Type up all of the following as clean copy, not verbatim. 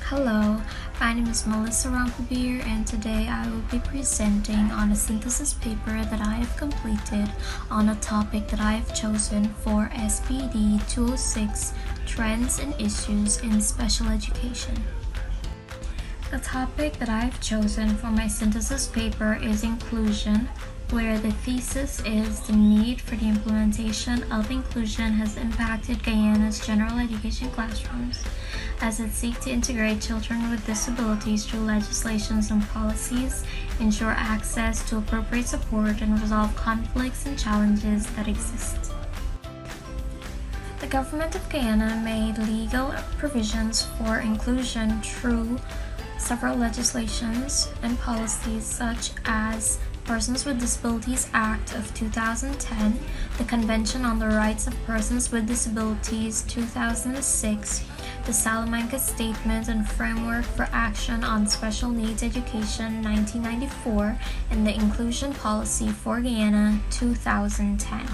Hello, my name is Melissa Rampabir, and today I will be presenting on a synthesis paper that I have completed on a topic that I have chosen for SPED 206, Trends and Issues in Special Education. The topic that I have chosen for my synthesis paper is inclusion, where the thesis is the need for the implementation of inclusion has impacted Guyana's general education classrooms as it seeks to integrate children with disabilities through legislations and policies, ensure access to appropriate support, and resolve conflicts and challenges that exist. The government of Guyana made legal provisions for inclusion through several legislations and policies such as Persons with Disabilities Act of 2010, the Convention on the Rights of Persons with Disabilities 2006, the Salamanca Statement and Framework for Action on Special Needs Education 1994, and the Inclusion Policy for Guyana 2010.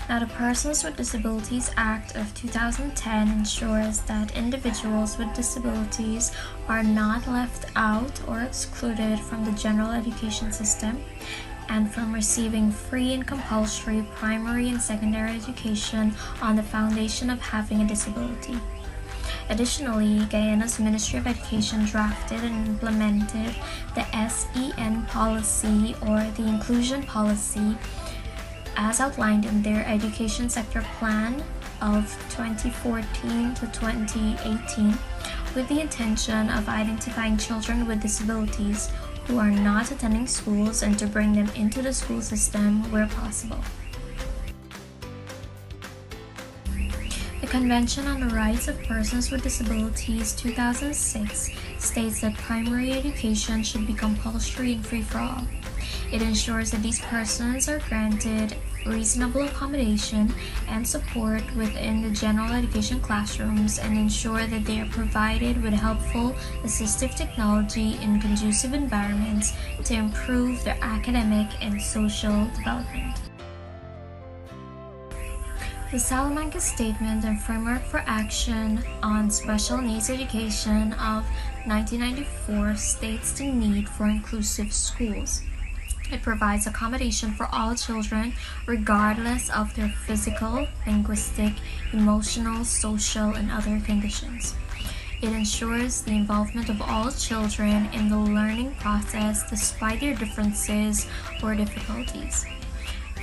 Now, the Persons with Disabilities Act of 2010 ensures that individuals with disabilities are not left out or excluded from the general education system and from receiving free and compulsory primary and secondary education on the foundation of having a disability. Additionally, Guyana's Ministry of Education drafted and implemented the SEN policy, or the Inclusion Policy, as outlined in their Education Sector Plan of 2014 to 2018, with the intention of identifying children with disabilities who are not attending schools and to bring them into the school system where possible. The Convention on the Rights of Persons with Disabilities 2006 states that primary education should be compulsory and free for all. It ensures that these persons are granted reasonable accommodation and support within the general education classrooms and ensure that they are provided with helpful assistive technology in conducive environments to improve their academic and social development. The Salamanca Statement and Framework for Action on Special Needs Education of 1994 states the need for inclusive schools. It provides accommodation for all children regardless of their physical, linguistic, emotional, social, and other conditions. It ensures the involvement of all children in the learning process despite their differences or difficulties.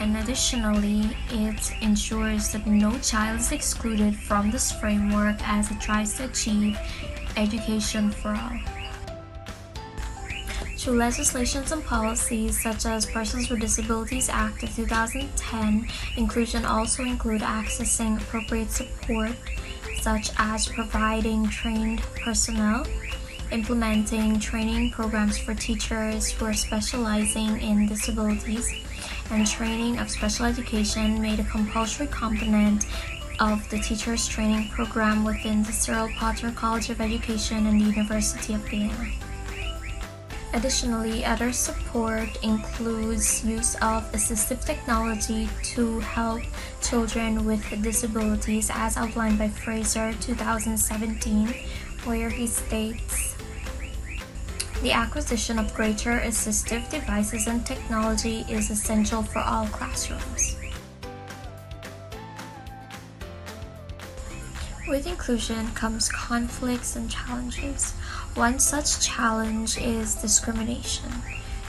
And additionally, it ensures that no child is excluded from this framework as it tries to achieve education for all. Through legislations and policies such as Persons with Disabilities Act of 2010, inclusion also include accessing appropriate support such as providing trained personnel, implementing training programs for teachers who are specializing in disabilities, and training of special education made a compulsory component of the teachers training program within the Cyril Potter College of Education and the University of Guyana. Additionally, other support includes use of assistive technology to help children with disabilities as outlined by Fraser 2017, where he states, "The acquisition of greater assistive devices and technology is essential for all classrooms." With inclusion comes conflicts and challenges. One such challenge is discrimination.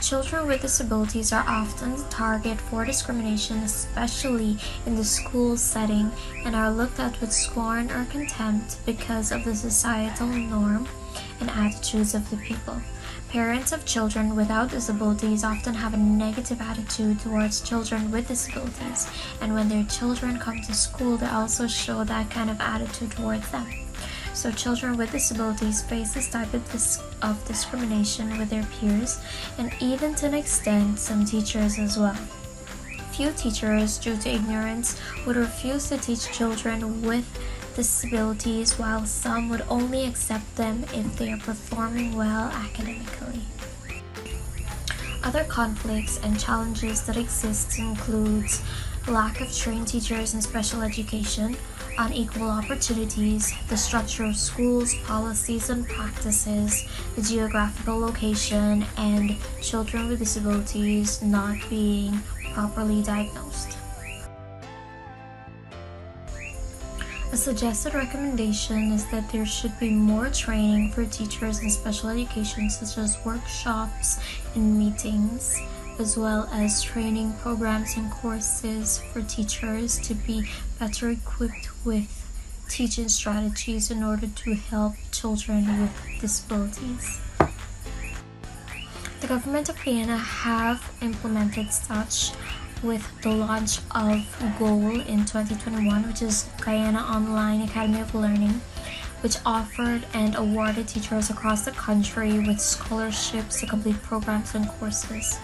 Children with disabilities are often the target for discrimination, especially in the school setting, and are looked at with scorn or contempt because of the societal norm and attitudes of the people. Parents of children without disabilities often have a negative attitude towards children with disabilities, and when their children come to school, they also show that kind of attitude towards them. So children with disabilities face this type of discrimination with their peers, and even to an extent, some teachers as well. Few teachers, due to ignorance, would refuse to teach children with disabilities, while some would only accept them if they are performing well academically. Other conflicts and challenges that exist includes lack of trained teachers in special education, unequal opportunities, the structure of schools, policies and practices, the geographical location, and children with disabilities not being properly diagnosed. A suggested recommendation is that there should be more training for teachers in special education, such as workshops and meetings, as well as training programs and courses for teachers to be better equipped with teaching strategies in order to help children with disabilities. The government of Guyana have implemented such with the launch of GOAL in 2021, which is Guyana Online Academy of Learning, which offered and awarded teachers across the country with scholarships to complete programs and courses.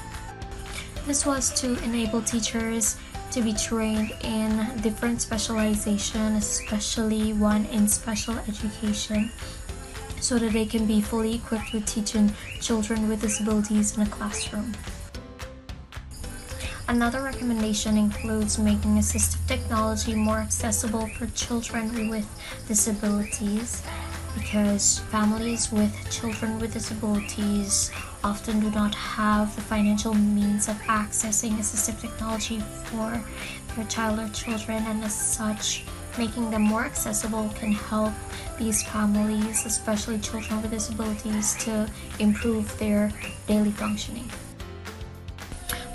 This was to enable teachers to be trained in different specialization, especially one in special education, so that they can be fully equipped with teaching children with disabilities in a classroom. Another recommendation includes making assistive technology more accessible for children with disabilities, because families with children with disabilities often do not have the financial means of accessing assistive technology for their child or children, and as such, making them more accessible can help these families, especially children with disabilities, to improve their daily functioning.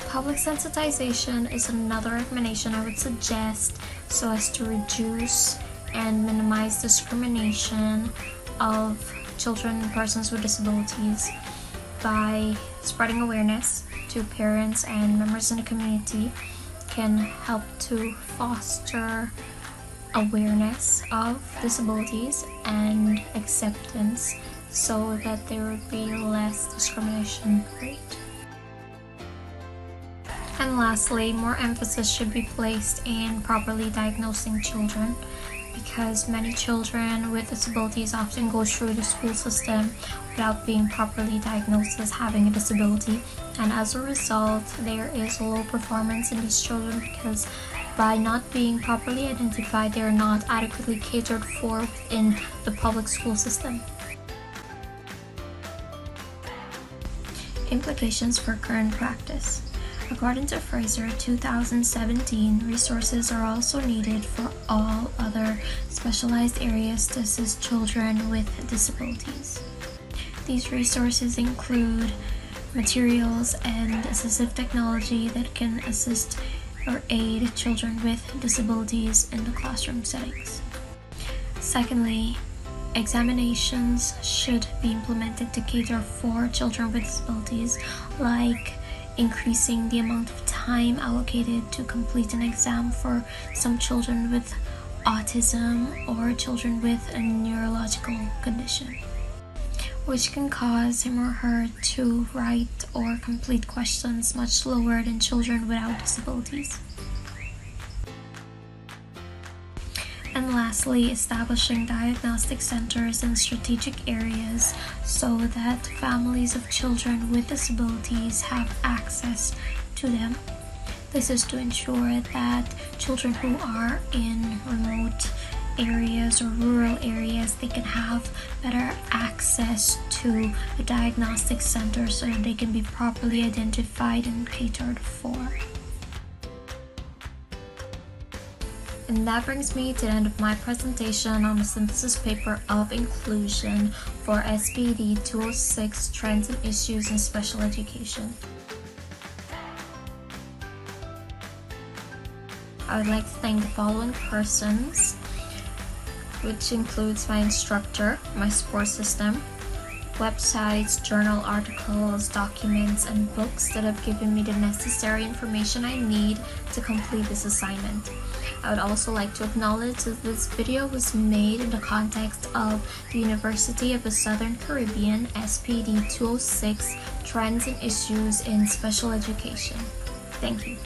Public sensitization is another recommendation I would suggest so as to reduce and minimize discrimination of children and persons with disabilities by spreading awareness to parents and members in the community can help to foster awareness of disabilities and acceptance so that there would be less discrimination rate. And lastly, more emphasis should be placed in properly diagnosing children, because many children with disabilities often go through the school system without being properly diagnosed as having a disability, and as a result there is low performance in these children because by not being properly identified they are not adequately catered for within the public school system. Implications for current practice. According to Fraser 2017, resources are also needed for all other specialized areas to assist children with disabilities. These resources include materials and assistive technology that can assist or aid children with disabilities in the classroom settings. Secondly, examinations should be implemented to cater for children with disabilities, like increasing the amount of time allocated to complete an exam for some children with autism or children with a neurological condition, which can cause him or her to write or complete questions much slower than children without disabilities. And lastly, establishing diagnostic centers in strategic areas so that families of children with disabilities have access to them. This is to ensure that children who are in remote areas or rural areas, they can have better access to a diagnostic center so that they can be properly identified and catered for. And that brings me to the end of my presentation on the synthesis paper of inclusion for SPED 206, Trends and Issues in Special Education. I would like to thank the following persons, which includes my instructor, my support system, websites, journal articles, documents, and books that have given me the necessary information I need to complete this assignment. I would also like to acknowledge that this video was made in the context of the University of the Southern Caribbean SPED 206 Trends and Issues in Special Education. Thank you.